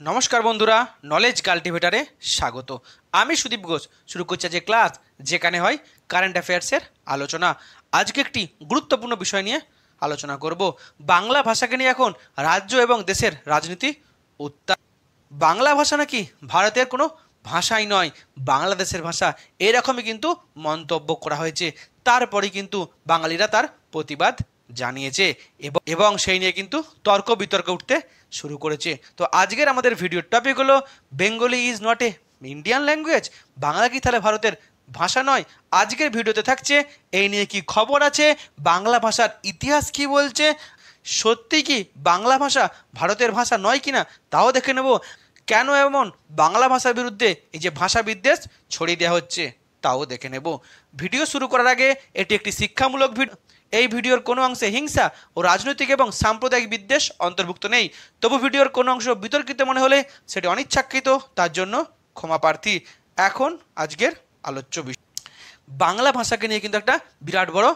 নমস্কার বন্ধুরা, নলেজ কাল্টিভেটারে স্বাগত। আমি সুদীপ ঘোষ শুরু করছি যে ক্লাস যেখানে হয় কারেন্ট অ্যাফেয়ার্সের আলোচনা। আজকে একটি গুরুত্বপূর্ণ বিষয় নিয়ে আলোচনা করব। বাংলা ভাষাকে নিয়ে এখন রাজ্য এবং দেশের রাজনীতি উত্তাপ। বাংলা ভাষা নাকি ভারতের কোনো ভাষাই নয়, বাংলাদেশের ভাষা, এরকমই কিন্তু মন্তব্য করা হয়েছে। তারপরে কিন্তু বাঙালিরা তার প্রতিবাদ জানিয়েছে এবং সেই নিয়ে কিন্তু তর্ক বিতর্ক উঠতে শুরু করেছে। তো আজকের আমাদের ভিডিওর টপিক হলো Bengali is not a Indian language. Bangla কি তাহলে ভারতের ভাষা নয়? আজকের ভিডিওতে থাকছে এই নিয়ে কি খবর আছে, বাংলা ভাষার ইতিহাস কি বলছে, সত্যি কি বাংলা ভাষা ভারতের ভাষা নয় কিনা তাও দেখে নেব। কেন এমন বাংলা ভাষার বিরুদ্ধে এই যে ভাষা বিদ্বেষ ছড়িয়ে দেওয়া হচ্ছে তাও দেখে নেব। ভিডিও শুরু করার আগে এটি একটি শিক্ষামূলক ভিডিও। এই ভিডিওর কোনো অংশে হিংসা ও রাজনৈতিক এবং সাম্প্রদায়িক বিদ্বেষ অন্তর্ভুক্ত নেই। তবু ভিডিওর কোনো অংশ বিতর্কিত মনে হলে সেটি অনিচ্ছাকৃত, তার জন্য ক্ষমা প্রার্থী। এখন আজকের আলোচ্য বিষয়, বাংলা ভাষাকে নিয়ে কিন্তু একটা বিরাট বড়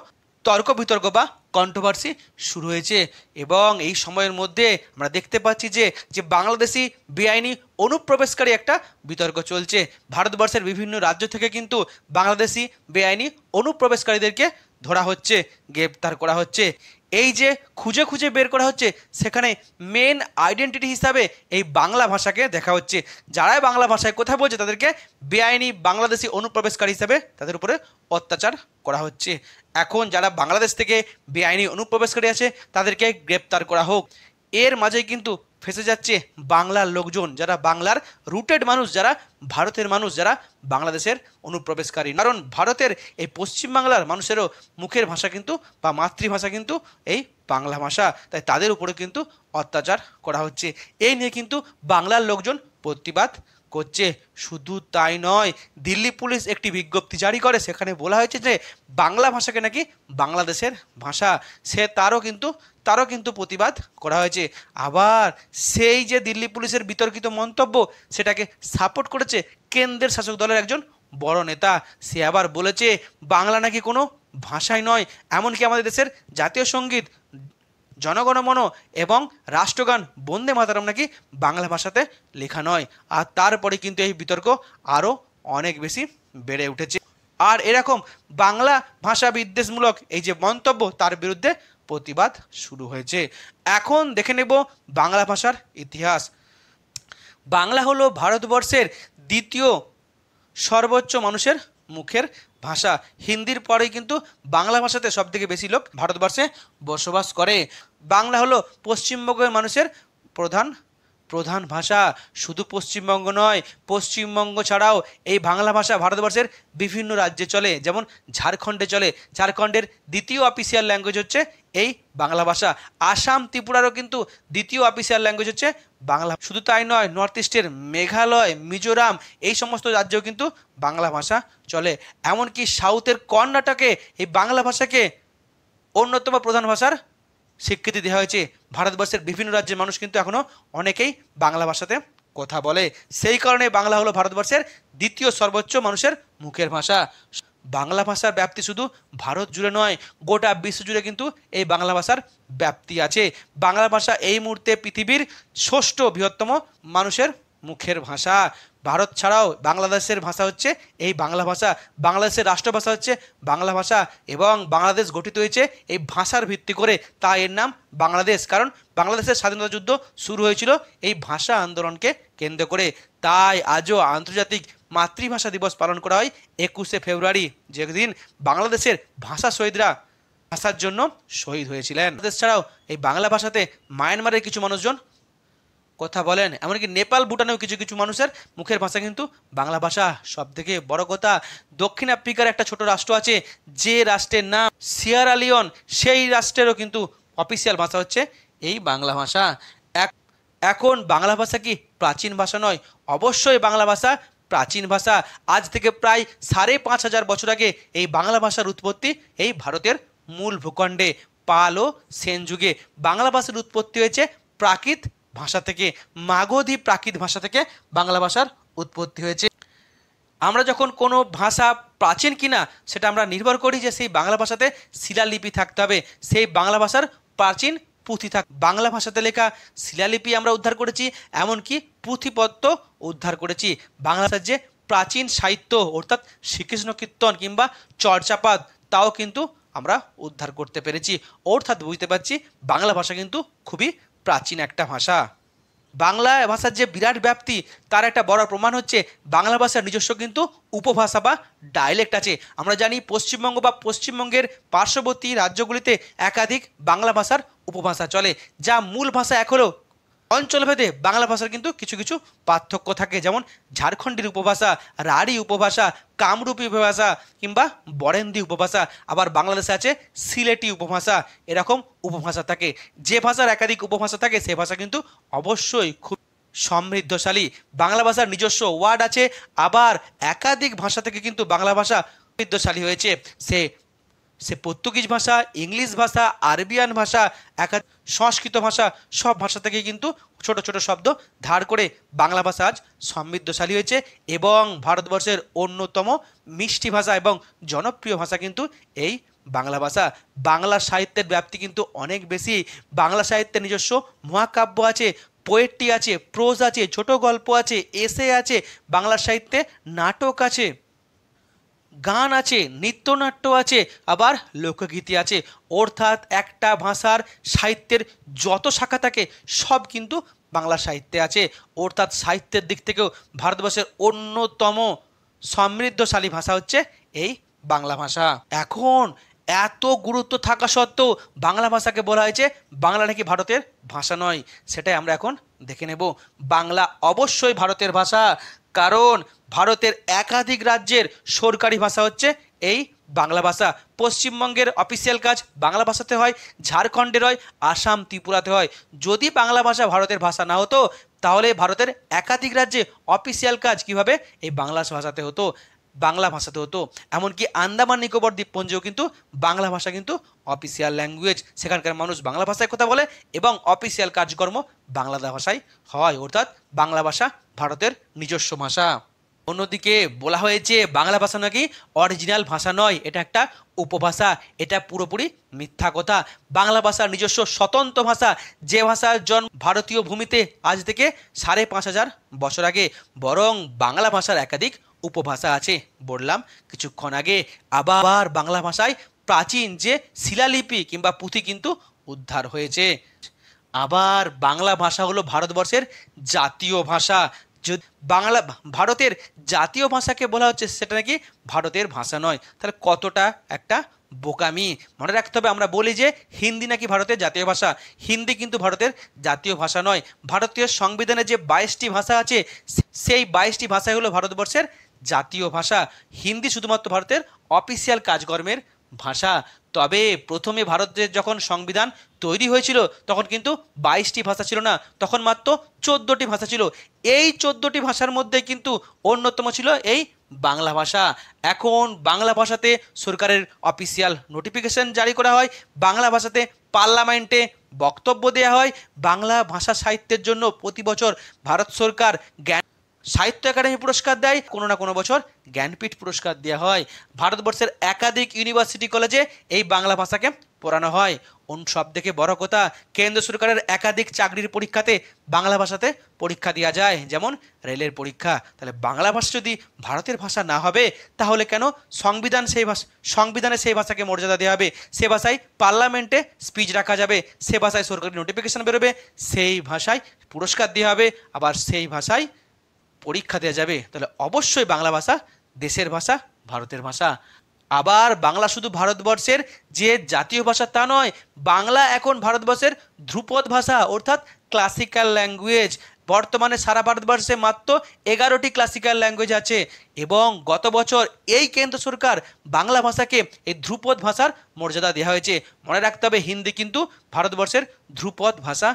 তর্ক বিতর্ক বা কন্ট্রোভার্সি শুরু হয়েছে এবং এই সময়ের মধ্যে আমরা দেখতে পাচ্ছি যে বাংলাদেশি বেআইনি অনুপ্রবেশকারী একটা বিতর্ক চলছে। ভারতবর্ষের বিভিন্ন রাজ্য থেকে কিন্তু বাংলাদেশি বেআইনি অনুপ্রবেশকারীদেরকে ধরা হচ্ছে, গ্রেপ্তার করা হচ্ছে। এই যে খুঁজে খুঁজে বের করা হচ্ছে, সেখানে মেন আইডেন্টিটি হিসাবে এই বাংলা ভাষাকে দেখা হচ্ছে। যারাই বাংলা ভাষায় কথা বলছে তাদেরকে বেআইনি বাংলাদেশি অনুপ্রবেশকারী হিসাবে তাদের উপরে অত্যাচার করা হচ্ছে। এখন যারা বাংলাদেশ থেকে বেআইনি অনুপ্রবেশকারী আছে তাদেরকে গ্রেপ্তার করা হোক। এর মাঝেই কিন্তু ফেসে যাচ্ছে বাংলার লোকজন, যারা বাংলার রুটেড মানুষ, যারা ভারতের মানুষ, যারা বাংলাদেশের অনুপ্রবেশকারী। কারণ ভারতের এই পশ্চিমবাংলার মানুষেরও মুখের ভাষা কিন্তু বা মাতৃভাষা কিন্তু এই বাংলা ভাষা, তাই তাদের উপরে কিন্তু অত্যাচার করা হচ্ছে। এই নিয়ে কিন্তু বাংলার লোকজন প্রতিবাদ করছে। শুধু তাই নয়, দিল্লি পুলিশ একটি বিজ্ঞপ্তি জারি করে, সেখানে বলা হয়েছে যে বাংলা ভাষাকে নাকি বাংলাদেশের ভাষা, তারও কিন্তু প্রতিবাদ করা হয়েছে। আবার সেই যে দিল্লি পুলিশের বিতর্কিত মন্তব্য, সেটাকে সাপোর্ট করেছে কেন্দ্রের শাসক দলের একজন বড় নেতা। সে আবার বলেছে বাংলা নাকি কোনো ভাষাই নয়, এমনকি আমাদের দেশের জাতীয় সঙ্গীত জনগণমন এবং রাষ্ট্রগান বন্দে মাতরম নাকি বাংলা ভাষাতে লেখা নয়। আর তারপরে কিন্তু এই বিতর্ক আরও অনেক বেশি বেড়ে উঠেছে। আর এরকম বাংলা ভাষা বিদ্বেষমূলক এই যে মন্তব্য, তার বিরুদ্ধে প্রতিবাদ শুরু হয়েছে। এখন দেখে নেব বাংলা ভাষার ইতিহাস। বাংলা হলো ভারতবর্ষের দ্বিতীয় সর্বোচ্চ মানুষের মুখের ভাষা। হিন্দির পরেই কিন্তু বাংলা ভাষাতে সবথেকে বেশি লোক ভারতবর্ষে বসবাস করে। বাংলা হলো পশ্চিমবঙ্গের মানুষের প্রধান ভাষা। শুধু পশ্চিমবঙ্গ নয়, পশ্চিমবঙ্গ ছাড়াও এই বাংলা ভাষা ভারতবর্ষের বিভিন্ন রাজ্যে চলে, যেমন ঝাড়খণ্ডে চলে। ঝাড়খণ্ডের দ্বিতীয় অফিসিয়াল ল্যাঙ্গুয়েজ হচ্ছে এই বাংলা ভাষা। আসাম ত্রিপুরারও কিন্তু দ্বিতীয় অফিসিয়াল ল্যাঙ্গুয়েজ হচ্ছে বাংলা। শুধু তাই নয়, নর্থ ইস্টের মেঘালয়, মিজোরাম, এই সমস্ত রাজ্যেও কিন্তু বাংলা ভাষা চলে। এমনকি সাউথের কর্ণাটকে এই বাংলা ভাষাকে অন্যতম প্রধান ভাষার স্বীকৃতি দেওয়া হয়েছে। ভারতবর্ষের বিভিন্ন রাজ্যের মানুষ কিন্তু এখনও অনেকেই বাংলা ভাষাতে কথা বলে। সেই কারণে বাংলা হলো ভারতবর্ষের দ্বিতীয় সর্বোচ্চ মানুষের মুখের ভাষা। বাংলা ভাষার ব্যাপ্তি শুধু ভারত জুড়ে নয়, গোটা বিশ্ব জুড়ে কিন্তু এই বাংলা ভাষার ব্যাপ্তি আছে। বাংলা ভাষা এই মুহূর্তে পৃথিবীর ষষ্ঠ বৃহত্তম মানুষের মুখের ভাষা। ভারত ছাড়াও বাংলাদেশের ভাষা হচ্ছে এই বাংলা ভাষা। বাংলাদেশের রাষ্ট্রভাষা হচ্ছে বাংলা ভাষা এবং বাংলাদেশ গঠিত হয়েছে এই ভাষার ভিত্তি করে, তাই এর নাম বাংলাদেশ। কারণ বাংলাদেশের স্বাধীনতা যুদ্ধ শুরু হয়েছিল এই ভাষা আন্দোলনকে কেন্দ্র করে। তাই আজও আন্তর্জাতিক মাতৃভাষা দিবস পালন করা হয় 21শে ফেব্রুয়ারি, যেদিন বাংলাদেশের ভাষা শহীদরা ভাষার জন্য শহীদ হয়েছিলেন। বাংলাদেশ ছাড়াও এই বাংলা ভাষাতে মায়ানমারের কিছু মানুষজন কথা বলেন, এমনকি নেপাল ভুটানেও কিছু কিছু মানুষের মুখের ভাষা কিন্তু বাংলা ভাষা। সবথেকে বড় কথা, দক্ষিণ আফ্রিকার একটা ছোট রাষ্ট্র আছে যে রাষ্ট্রের নাম সিয়েরা লিওন, সেই রাষ্ট্রেরও কিন্তু অফিসিয়াল ভাষা হচ্ছে এই বাংলা ভাষা। এখন বাংলা ভাষা কি প্রাচীন ভাষা নয়? অবশ্যই বাংলা ভাষা প্রাচীন ভাষা। আজ থেকে প্রায় 5,500 বছর আগে এই বাংলা ভাষার উৎপত্তি এই ভারতের মূল ভূখণ্ডে পাল ও সেন যুগে। বাংলা ভাষার উৎপত্তি হয়েছে প্রাকৃত ভাষা থেকে, মাগধী প্রাকৃত ভাষা থেকে বাংলা ভাষার উৎপত্তি হয়েছে। আমরা যখন কোনো ভাষা প্রাচীন কিনা সেটা আমরা নির্ভর করি যে সেই বাংলা ভাষাতে শিলালিপি থাকতে হবে, সেই বাংলা ভাষার প্রাচীন পুঁথি থাক। বাংলা ভাষাতে লেখা শিলালিপি আমরা উদ্ধার করেছি, এমনকি পুঁথিপত্র উদ্ধার করেছি। বাংলা ভাষার যে প্রাচীন সাহিত্য অর্থাৎ শ্রীকৃষ্ণ কীর্তন কিংবা চর্যাপদ তাও কিন্তু আমরা উদ্ধার করতে পেরেছি। অর্থাৎ বুঝতে পারছি বাংলা ভাষা কিন্তু খুবই প্রাচীন একটা ভাষা। বাংলা ভাষার যে বিরাট ব্যাপ্তি তার একটা বড় প্রমাণ হচ্ছে বাংলা ভাষার নিজস্ব কিন্তু উপভাষা বা ডায়ালেক্ট আছে। আমরা জানি পশ্চিমবঙ্গ বা পশ্চিমবঙ্গের পার্শ্ববর্তী রাজ্যগুলিতে একাধিক বাংলা ভাষার উপভাষা চলে, যা মূল ভাষা এক হলেও অঞ্চলভেদে বাংলা ভাষার কিন্তু কিছু কিছু পার্থক্য থাকে। যেমন ঝাড়খণ্ডীর উপভাষা, রাঢ়ী উপভাষা, কামরূপী উপভাষা কিংবা বরেন্দ্রী উপভাষা। আবার বাংলাদেশে আছে সিলেটি উপভাষা। এরকম উপভাষা থাকে। যে ভাষার একাধিক উপভাষা থাকে সে ভাষা কিন্তু অবশ্যই খুব সমৃদ্ধশালী। বাংলা ভাষার নিজস্ব ওয়ার্ড আছে, আবার একাধিক ভাষা থেকে কিন্তু বাংলা ভাষা সমৃদ্ধশালী হয়েছে। সে সে পর্তুগিজ ভাষা, ইংলিশ ভাষা, আরবিয়ান ভাষা, সংস্কৃত ভাষা, সব ভাষা থেকে কিন্তু ছোট ছোট শব্দ ধার করে বাংলা ভাষা আজ সমৃদ্ধশালী হয়েছে এবং ভারতবর্ষের অন্যতম মিষ্টি ভাষা এবং জনপ্রিয় ভাষা কিন্তু এই বাংলা ভাষা। বাংলা সাহিত্যের ব্যাপ্তি কিন্তু অনেক বেশি। বাংলা সাহিত্যের নিজস্ব মহাকাব্য আছে, পোয়েট্রি আছে, প্রোজ আছে, ছোট গল্প আছে, এসে আছে, বাংলা সাহিত্যে নাটক আছে, গান আছে, নৃত্যনাট্য আছে, আবার লোকগীতি আছে। অর্থাৎ একটা ভাষার সাহিত্যের যত শাখা থাকে সব কিন্তু বাংলা সাহিত্যে আছে। অর্থাৎ সাহিত্যের দিক থেকেও ভারতবর্ষের অন্যতম সমৃদ্ধশালী ভাষা হচ্ছে এই বাংলা ভাষা। এখন এত গুরুত্ব থাকা সত্ত্বেও বাংলা ভাষাকে বলা হয়েছে বাংলা নাকি ভারতের ভাষা নয়, সেটাই আমরা এখন দেখে নেব। বাংলা অবশ্যই ভারতের ভাষা, কারণ ভারতের একাধিক রাজ্যের সরকারি ভাষা হচ্ছে এই বাংলা ভাষা। পশ্চিমবঙ্গের অফিসিয়াল কাজ বাংলা ভাষাতে হয়, ঝাড়খণ্ডের হয়, আসাম, ত্রিপুরাতে হয়। যদি বাংলা ভাষা ভারতের ভাষা না হতো তাহলে ভারতের একাধিক রাজ্যে অফিসিয়াল কাজ কিভাবে এই বাংলা ভাষাতে হতো, বাংলা ভাষাতে হতো। এমনকি আন্দামান নিকোবর দ্বীপপুঞ্জেও কিন্তু বাংলা ভাষা কিন্তু অফিসিয়াল ল্যাঙ্গুয়েজ। সেখানকার মানুষ বাংলা ভাষায় কথা বলে এবং অফিসিয়াল কাজকর্ম বাংলা ভাষায় হয়। অর্থাৎ বাংলা ভাষা ভারতের নিজস্ব ভাষা। অন্যদিকে বলা হয়েছে বাংলা ভাষা নাকি অরিজিনাল ভাষা নয়, এটা একটা উপভাষা। এটা পুরোপুরি মিথ্যা কথা। বাংলা ভাষার নিজস্ব স্বতন্ত্র ভাষা, যে ভাষার জন্ম ভারতীয় ভূমিতে আজ থেকে 5,500 বছর আগে। বরং বাংলা ভাষার একাধিক উপভাষা আছে, বললাম কিছুক্ষণ আগে। আবার বাংলা ভাষায় প্রাচীন যে শিলালিপি কিংবা পুঁথি কিন্তু উদ্ধার হয়েছে। আবার বাংলা ভাষা হলো ভারতবর্ষের জাতীয় ভাষা। যদি বাংলা ভারতের জাতীয় ভাষাকে বলা হচ্ছে সেটা নাকি ভারতের ভাষা নয়, তাহলে কতটা একটা বোকামি। মনে রাখতে হবে, আমরা বলি যে হিন্দি নাকি ভারতের জাতীয় ভাষা, হিন্দি কিন্তু ভারতের জাতীয় ভাষা নয়। ভারতীয় সংবিধানে যে 22টি ভাষা আছে সেই 22টি ভাষাই হলো ভারতবর্ষের জাতীয় ভাষা। হিন্দি শুধুমাত্র ভারতের অফিসিয়াল কাজকর্মের ভাষা। তবে প্রথমে ভারতের যখন সংবিধান তৈরি হয়েছিল তখন কিন্তু 22টি ভাষা ছিল না, তখন মাত্র 14টি ভাষা ছিল। এই 14টি ভাষার মধ্যে কিন্তু অন্যতম ছিল এই বাংলা ভাষা। এখন বাংলা ভাষাতে সরকারের অফিসিয়াল নোটিফিকেশন জারি করা হয়, বাংলা ভাষাতে পার্লামেন্টে বক্তব্য দেওয়া হয়। বাংলা ভাষা সাহিত্যের জন্য প্রতি বছর ভারত সরকার সাহিত্য একাডেমি পুরস্কার দেয়, কোনো না কোনো বছর জ্ঞানপীঠ পুরস্কার দেওয়া হয়। ভারতবর্ষের একাধিক ইউনিভার্সিটি কলেজে এই বাংলা ভাষাকে পড়ানো হয়। সব থেকে বড় কথা, কেন্দ্র সরকারের একাধিক চাকরির পরীক্ষাতে বাংলা ভাষাতে পরীক্ষা দেওয়া যায়, যেমন রেলের পরীক্ষা। তাহলে বাংলা ভাষা যদি ভারতের ভাষা না হবে তাহলে কেন সংবিধানে সেই ভাষাকে মর্যাদা দেওয়া হবে, সে ভাষায় পার্লামেন্টে স্পিচ রাখা যাবে, সে ভাষায় সরকারি নোটিফিকেশন বেরোবে, সেই ভাষায় পুরস্কার দেওয়া হবে, আবার সেই ভাষায় পরীক্ষা দেওয়া যাবে। তাহলে অবশ্যই বাংলা ভাষা দেশের ভাষা, ভারতের ভাষা। আবার বাংলা শুধু ভারতবর্ষের যে জাতীয় ভাষা তা নয়, বাংলা এখন ভারতবর্ষের ধ্রুপদ ভাষা অর্থাৎ ক্লাসিক্যাল ল্যাঙ্গুয়েজ। বর্তমানে সারা ভারতবর্ষে মাত্র 11টি ক্লাসিক্যাল ল্যাঙ্গুয়েজ আছে এবং গত বছর এই কেন্দ্র সরকার বাংলা ভাষাকে এই ধ্রুপদ ভাষার মর্যাদা দেওয়া হয়েছে। মনে রাখতে হবে হিন্দি কিন্তু ভারতবর্ষের ধ্রুপদ ভাষা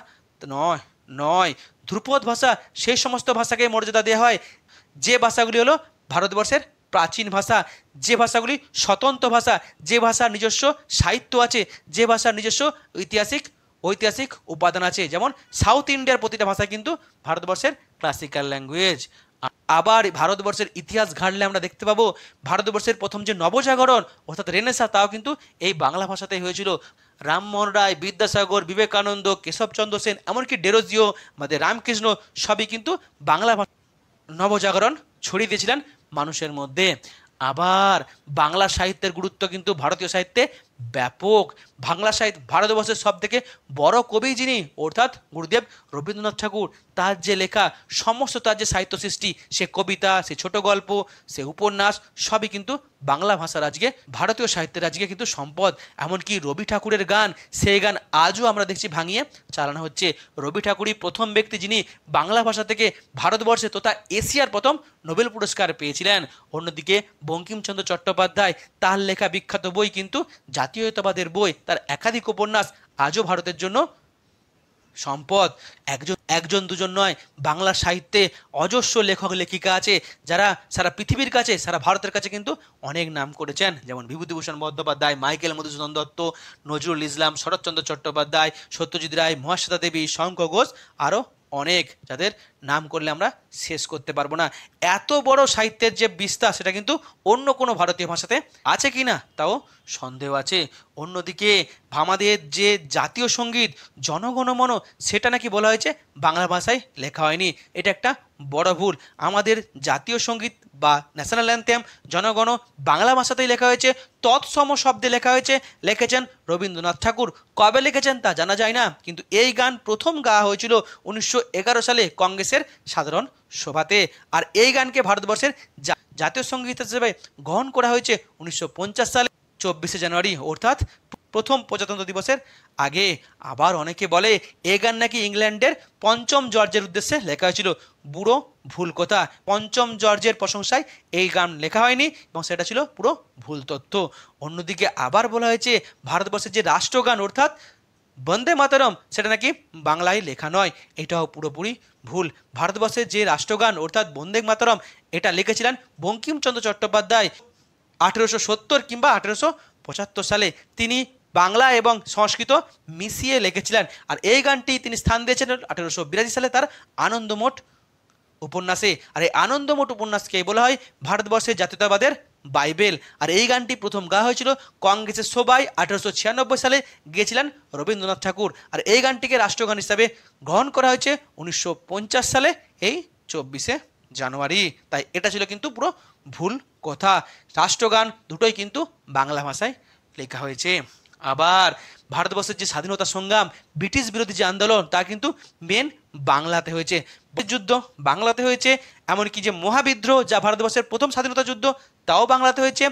নয়। ধ্রুপদ ভাষা সেই সমস্ত ভাষাকে মর্যাদা দেওয়া হয় যে ভাষাগুলি হলো ভারতবর্ষের প্রাচীন ভাষা, যে ভাষাগুলি স্বতন্ত্র ভাষা, যে ভাষার নিজস্ব সাহিত্য আছে, যে ভাষার নিজস্ব ঐতিহাসিক উপাদান আছে। যেমন সাউথ ইন্ডিয়ার প্রতিটা ভাষা কিন্তু ভারতবর্ষের ক্লাসিক্যাল ল্যাঙ্গুয়েজ। আবার ভারতবর্ষের ইতিহাস ঘাঁটলে আমরা দেখতে পাবো ভারতবর্ষের প্রথম যে নবজাগরণ অর্থাৎ রেনেসা তাও কিন্তু এই বাংলা ভাষাতেই হয়েছিল। রামমোহন রায়, বিদ্যাসাগর, বিবেকানন্দ, কেশবচন্দ্র সেন, এমনকি ডেরোজিও, আমাদের রামকৃষ্ণ সবই কিন্তু বাংলা ভাষা নবজাগরণ ছড়িয়ে দিয়েছিলেন মানুষের মধ্যে। আবার বাংলা সাহিত্যের গুরুত্ব কিন্তু ভারতীয় সাহিত্যে ব্যাপক। বাংলা সাহিত্য ভারতবর্ষের সব থেকে বড় কবি যিনি অর্থাৎ গুরুদেব রবীন্দ্রনাথ ঠাকুর, তার যে লেখা সমস্ত তার যে সাহিত্য সৃষ্টি, সে কবিতা, সে ছোট গল্প, সে উপন্যাস সবই কিন্তু বাংলা ভাষার আজকে ভারতীয় সাহিত্যের আজকে কিন্তু সম্পদ। এমনকি রবি ঠাকুরের গান, সেই গান আজও আমরা দেখছি ভাঙিয়ে চালানো হচ্ছে। রবি ঠাকুরই প্রথম ব্যক্তি যিনি বাংলা ভাষা থেকে ভারতবর্ষে তথা এশিয়ার প্রথম নোবেল পুরস্কার পেয়েছিলেন। অন্যদিকে বঙ্কিমচন্দ্র চট্টোপাধ্যায়, তার লেখা বিখ্যাত বই কিন্তু জাতীয়তাবাদের বই, তার একাধিক উপন্যাস আজও ভারতের জন্য সম্পদ। একজন একজন দুজন নয়, বাংলা সাহিত্যে অজস্র লেখক লেখিকা আছে যারা সারা পৃথিবীর কাছে, সারা ভারতের কাছে কিন্তু অনেক নাম করেছেন, যেমন বিভূতিভূষণ বন্দ্যোপাধ্যায়, মাইকেল মধুসূদন দত্ত, নজরুল ইসলাম, শরৎচন্দ্র চট্টোপাধ্যায়, সত্যজিৎ রায়, মহাশ্বেতা দেবী, শঙ্খ ঘোষ, আরও অনেক, যাদের নাম করলে আমরা শেষ করতে পারবো না। এত বড় সাহিত্যের যে বিস্তার সেটা কিন্তু অন্য কোনো ভারতীয় ভাষাতে আছে কি না তাও সন্দেহ আছে। অন্যদিকে আমাদের যে জাতীয় সঙ্গীত জনগণমন, সেটা নাকি বলা হয়েছে বাংলা ভাষায় লেখা হয়নি। এটা একটা বড় ভুল। আমাদের জাতীয় সঙ্গীত বা ন্যাশনাল অ্যান্থেম জনগণ বাংলা ভাষাতেই লেখা হয়েছে, তৎসম শব্দে লেখা হয়েছে, লিখেছেন রবীন্দ্রনাথ ঠাকুর। কবে লিখেছেন তা জানা যায় না, কিন্তু এই গান প্রথম গাওয়া হয়েছিল 1911 সালে কংগ্রেসের সাধারণ সভাতে। আর এই গানকে ভারতবর্ষের জাতীয় সঙ্গীত হিসেবে গ্রহণ করা হয়েছে 1950 সালে 24শে জানুয়ারি, অর্থাৎ প্রথম প্রজাতন্ত্র দিবসের আগে। আবার অনেকে বলে এই গান নাকি ইংল্যান্ডের পঞ্চম জর্জের উদ্দেশ্যে লেখা হয়েছিল। পুরো ভুল কথা। পঞ্চম জর্জের প্রশংসায় এই গান লেখা হয়নি এবং সেটা ছিল পুরো ভুল তথ্য। অন্যদিকে আবার বলা হয়েছে ভারতবর্ষের যে রাষ্ট্রগান অর্থাৎ বন্দে মাতরম, সেটা নাকি বাংলায় লেখা নয়। এটাও পুরোপুরি ভুল। ভারতবর্ষের যে রাষ্ট্রগান অর্থাৎ বন্দে মাতরম, এটা লিখেছিলেন বঙ্কিমচন্দ্র চট্টোপাধ্যায় 1870 কিংবা 1875 সালে। তিনি বাংলা এবং সংস্কৃত মিশিয়ে লিখেছিলেন। আর এই গানটি তিনি স্থান দিয়েছিলেন 1882 সালে তার আনন্দমঠ উপন্যাসে। আর এই আনন্দমঠ উপন্যাসকে বলা হয় ভারতবর্ষের জাতীয়তাবাদের বাইবেল। আর এই গানটি প্রথম গাওয়া হয়েছিল কংগ্রেসের সভায় 1896 সালে, গিয়েছিলেন রবীন্দ্রনাথ ঠাকুর। আর এই গানটিকে রাষ্ট্রগান হিসাবে গ্রহণ করা হয়েছে 1950 সালে এই 24শে জানুয়ারি। তাই এটা ছিল কিন্তু পুরো ভুল কথা। রাষ্ট্রগান দুটোই কিন্তু বাংলা ভাষায় লেখা হয়েছে। আবার ভারতবর্ষের যে স্বাধীনতা সংগ্রাম, ব্রিটিশ বিরোধী যে আন্দোলন, তা কিন্তু মেন বাংলাতে হয়েছে। যুদ্ধ বাংলাতে হয়েছে। এমনকি যে মহাবিদ্রোহ, যা ভারতবর্ষের প্রথম স্বাধীনতা যুদ্ধ, তাও বাংলাতে হয়েছে।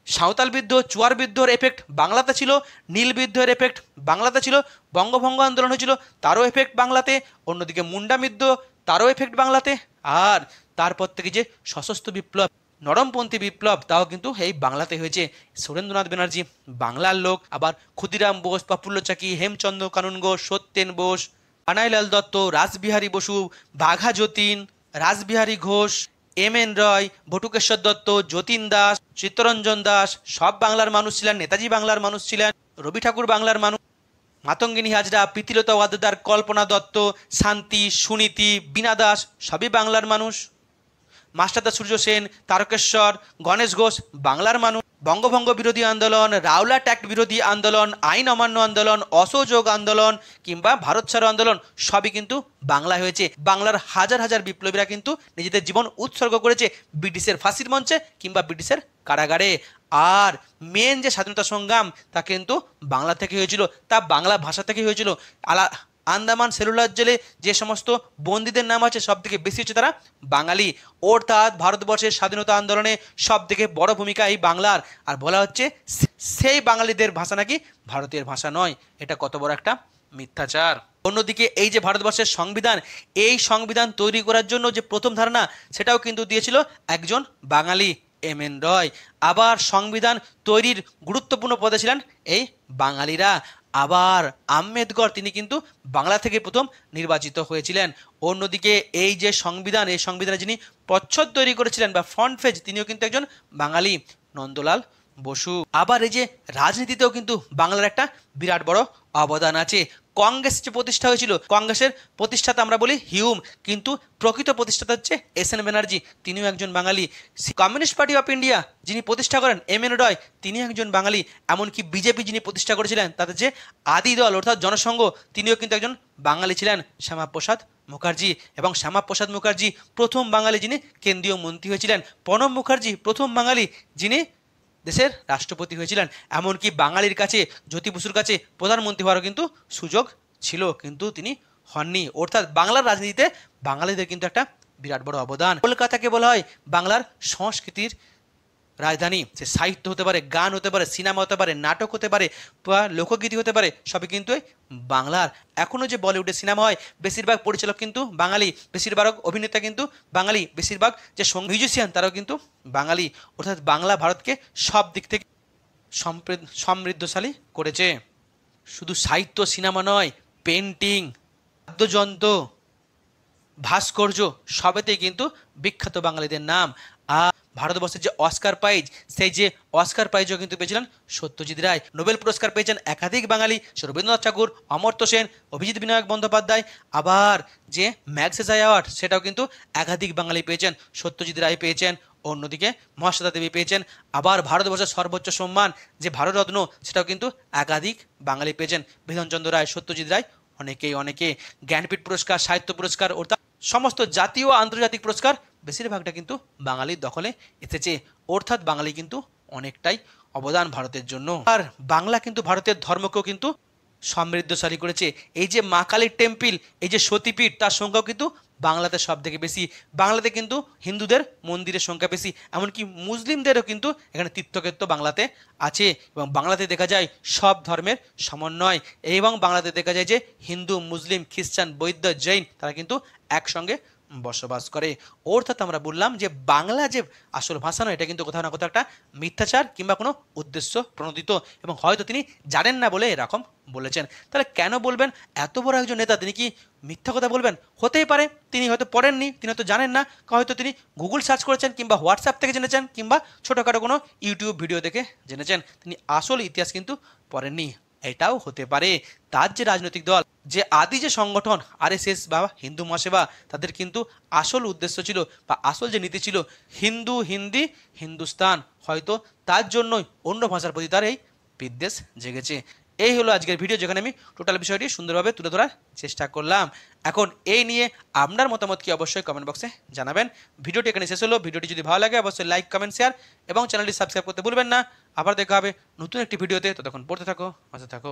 সাঁওতাল বিদ্রোহ, চুয়ার বিদ্রোহের এফেক্ট বাংলাতে ছিল। নীল বিদ্রোহের এফেক্ট বাংলাতে ছিল। বঙ্গভঙ্গ আন্দোলন হয়েছিল, তারও এফেক্ট বাংলাতে। অন্যদিকে মুন্ডা বিদ্রোহ, তারও এফেক্ট বাংলাতে। আর তারপর থেকে যে সশস্ত্র বিপ্লব, নরমপন্থী বিপ্লব, তাও কিন্তু এই বাংলাতে হয়েছে। সুরেন্দ্রনাথ ব্যানার্জি বাংলার লোক। আবার ক্ষুদিরাম বোস, প্রফুল্ল চাকি, হেমচন্দ্র কানুন ঘোষ, সত্যেন বোস, কানাইলাল দত্ত, রাসবিহারী বসু, বাঘা যতীন, রাসবিহারী ঘোষ, এম.এন. রয়, বটুকেশ্বর দত্ত, যতীন দাস, চিত্তরঞ্জন দাস সব বাংলার মানুষ ছিলেন। নেতাজি বাংলার মানুষ ছিলেন। রবি ঠাকুর বাংলার মানুষ। মাতঙ্গিনী হাজরা, প্রীতিলতা ওয়াদ্দেদার, কল্পনা দত্ত, শান্তি, সুনীতি, বীণা দাস সবই বাংলার মানুষ। মাস্টারদা সূর্য সেন, তারকেশ্বর, গণেশ ঘোষ বাংলার মানুষ। বঙ্গভঙ্গ বিরোধী আন্দোলন, রাওলাট অ্যাক্ট বিরোধী আন্দোলন, আইন অমান্য আন্দোলন, অসহযোগ আন্দোলন কিংবা ভারত ছাড়ো আন্দোলন সবই কিন্তু বাংলায় হয়েছে। বাংলার হাজার হাজার বিপ্লবীরা কিন্তু নিজেদের জীবন উৎসর্গ করেছে ব্রিটিশের ফাঁসির মঞ্চে কিংবা ব্রিটিশের কারাগারে। আর মেন যে স্বাধীনতা সংগ্রাম, তা কিন্তু বাংলা থেকে হয়েছিল, তা বাংলা ভাষা থেকে হয়েছিল। আন্দামান সেলুলার জেলে যে সমস্ত বন্দীদের নাম আছে, সব থেকে বেশি হচ্ছে তারা বাঙালি। অর্থাৎ ভারতবর্ষের স্বাধীনতা আন্দোলনে সব থেকে বড় ভূমিকা এই বাংলার। আর বলা হচ্ছে সেই বাঙালিদের ভাষা নাকি ভারতের ভাষা নয়। এটা কত বড় একটা মিথ্যাচার। অন্যদিকে এই যে ভারতবর্ষের সংবিধান, এই সংবিধান তৈরি করার জন্য যে প্রথম ধারণা, সেটাও কিন্তু দিয়েছিল একজন বাঙালি, এম.এন. রয়। আবার সংবিধান তৈরির গুরুত্বপূর্ণ পদে ছিলেন এই বাঙালিরা। আবার আম্বেদকর, তিনি কিন্তু বাংলা থেকে প্রথম নির্বাচিত হয়েছিলেন। অন্যদিকে এই যে সংবিধান, এই সংবিধানে যিনি প্রচ্ছদ তৈরি করেছিলেন বা ফ্রন্ট পেজ, তিনিও কিন্তু একজন বাঙালি, নন্দলাল বসু। আবার এই যে রাজনীতিতেও কিন্তু বাংলার একটা বিরাট বড় অবদান আছে। কংগ্রেস যে প্রতিষ্ঠা হয়েছিল, কংগ্রেসের প্রতিষ্ঠাতা আমরা বলি হিউম, কিন্তু প্রকৃত প্রতিষ্ঠাতা হচ্ছে এস এন ব্যানার্জি, তিনিও একজন বাঙালি। কমিউনিস্ট পার্টি অফ ইন্ডিয়া যিনি প্রতিষ্ঠা করেন এম এন রয়, তিনি একজন বাঙালি। এমনকি বিজেপি যিনি প্রতিষ্ঠা করেছিলেন, তাদের যে আদি দল অর্থাৎ জনসংঘ, তিনিও কিন্তু একজন বাঙালি ছিলেন, শ্যামাপ্রসাদ মুখার্জি। এবং শ্যামাপ্রসাদ মুখার্জি প্রথম বাঙালি যিনি কেন্দ্রীয় মন্ত্রী হয়েছিলেন। প্রণব মুখার্জি প্রথম বাঙালি যিনি দেশের রাষ্ট্রপতি হয়েছিলেন। এমনকি বাঙালির কাছে, জ্যোতি বসুর কাছে প্রধানমন্ত্রী হওয়ারও কিন্তু সুযোগ ছিল, কিন্তু তিনি হননি। অর্থাৎ বাংলার রাজনীতিতে বাঙালিদের কিন্তু একটা বিরাট বড় অবদান। কলকাতাকে বলা হয় বাংলার সংস্কৃতির রাজধানী। সে সাহিত্য হতে পারে, গান হতে পারে, সিনেমা হতে পারে, নাটক হতে পারে, বা লোকগীতি হতে পারে, সবই কিন্তু এই বাংলার। এখনও যে বলিউডে সিনেমা হয়, বেশিরভাগ পরিচালক কিন্তু বাঙালি, বেশিরভাগ অভিনেতা কিন্তু বাঙালি, বেশিরভাগ যে মিউজিশিয়ান তারাও কিন্তু বাঙালি। অর্থাৎ বাংলা ভারতকে সব দিক থেকে সমৃদ্ধশালী করেছে। শুধু সাহিত্য সিনেমা নয়, পেন্টিং, বাদ্যযন্ত্র, ভাস্কর্য, সবেতেই কিন্তু বিখ্যাত বাঙালিদের নাম। আর ভারতবর্ষের যে অস্কার প্রাইজ, সেই যে অস্কার প্রাইজও কিন্তু পেয়েছিলেন সত্যজিৎ রায়। নোবেল পুরস্কার পেয়েছেন একাধিক বাঙালি, রবীন্দ্রনাথ ঠাকুর, অমর্ত্য সেন, অভিজিৎ বিনায়ক বন্দ্যোপাধ্যায়। আবার যে ম্যাগসেসে অ্যাওয়ার্ড, সেটাও কিন্তু একাধিক বাঙালি পেয়েছেন, সত্যজিৎ রায় পেয়েছেন, অন্যদিকে মহাশ্বেতা দেবী পেয়েছেন। আবার ভারতবর্ষের সর্বোচ্চ সম্মান যে ভারতরত্ন, সেটাও কিন্তু একাধিক বাঙালি পেয়েছেন, বিধানচন্দ্র রায়, সত্যজিৎ রায়, অনেকে। জ্ঞানপীঠ পুরস্কার, সাহিত্য পুরস্কার, অর্থাৎ সমস্ত জাতীয় ও আন্তর্জাতিক পুরস্কার বেশিরভাগটা কিন্তু বাঙালির দখলে এসেছে। অর্থাৎ বাঙালি কিন্তু অনেকটাই অবদান ভারতের জন্য। আর বাংলা কিন্তু ভারতের ধর্মকেও কিন্তু সমৃদ্ধশালী করেছে। এই যে মা কালীর টেম্পল, এই যে সতীপীঠ, তার সংখ্যাও কিন্তু বাংলাতে সব থেকে বেশি। বাংলাতে কিন্তু হিন্দুদের মন্দিরের সংখ্যা বেশি, এমনকি মুসলিমদেরও কিন্তু এখানে তীর্থক্ষেত্র বাংলাতে আছে। এবং বাংলাতে দেখা যায় সব ধর্মের সমন্বয়, এবং বাংলাতে দেখা যায় যে হিন্দু, মুসলিম, খ্রিস্টান, বৌদ্ধ, জৈন তারা কিন্তু একসঙ্গে বসবাস করে। অর্থাৎ আমরা বললাম যে বাংলা যে আসল ভাষা নয়, এটা কিন্তু কোথাও না কোথাও একটা মিথ্যাচার কিংবা কোনো উদ্দেশ্য প্রণোদিত, এবং হয়তো তিনি জানেন না বলে এরকম বলেছেন। তাহলে কেন বলবেন? এত বড় একজন নেতা, তিনি কি মিথ্যা কথা বলবেন? হতেই পারে তিনি হয়তো পড়েননি, তিনি হয়তো জানেন না, হয়তো তিনি গুগল সার্চ করেছেন, কিংবা হোয়াটসঅ্যাপ থেকে জেনেছেন, কিংবা ছোটোখাটো কোনো ইউটিউব ভিডিও দেখে জেনেছেন, তিনি আসল ইতিহাস কিন্তু পড়েননি, এটাও হতে পারে। তার যে রাজনৈতিক দল, যে আদি যে সংগঠন আরএসএস বা হিন্দু মহাসেবা, তাদের কিন্তু আসল উদ্দেশ্য ছিল বা আসল যে নীতি ছিল হিন্দু, হিন্দি, হিন্দুস্তান। হয়তো তার জন্যই অন্য ভাষার প্রতি তার এই বিদ্বেষ জেগেছে। এই হলো আজকের ভিডিও, যেখানে আমি টোটাল বিষয়টি সুন্দরভাবে তুলে ধরার চেষ্টা করলাম। এখন এই নিয়ে আপনার মতামত কি অবশ্যই কমেন্ট বক্সে জানাবেন। ভিডিওটি এখানে শেষ হলো। ভিডিওটি যদি ভালো লাগে অবশ্যই লাইক, কমেন্ট, শেয়ার এবং চ্যানেলটি সাবস্ক্রাইব করতে ভুলবেন না। আবার দেখা হবে নতুন একটি ভিডিওতে। ততক্ষণ পড়তে থাকো, বাঁচতে থাকো।